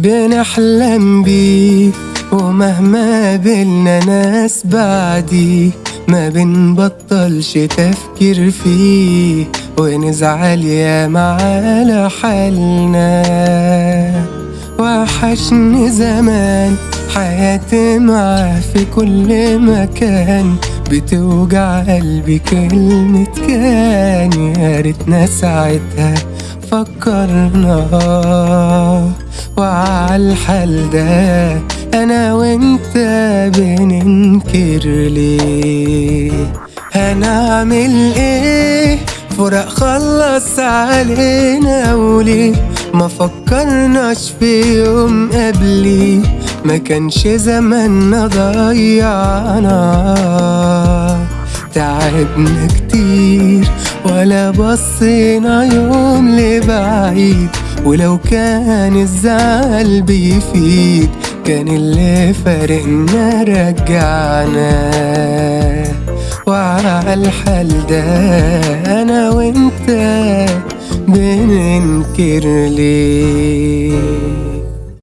بنحلم بيه، ومهما قابلنا ناس بعديه ما بنبطلش تفكير فيه، ونزعل ياما على حالنا. وحشني زمان حياتي معاه في كل مكان، بتوجع قلبي كلمة كان، يا ريتنا ساعتها فكرنا. وعالحال ده انا وانت بننكر ليه؟ هنعمل ايه؟ فراق خلص علينا وليه؟ ما فكرناش في يوم قبلي، ما كانش زماننا ضيعنا. تعبنا كتير ولا بصينا يوم لبعيد، ولو كان الزعل بيفيد كان اللي فارقنا رجعنا. وعالحال ده انا وانت بننكر ليه؟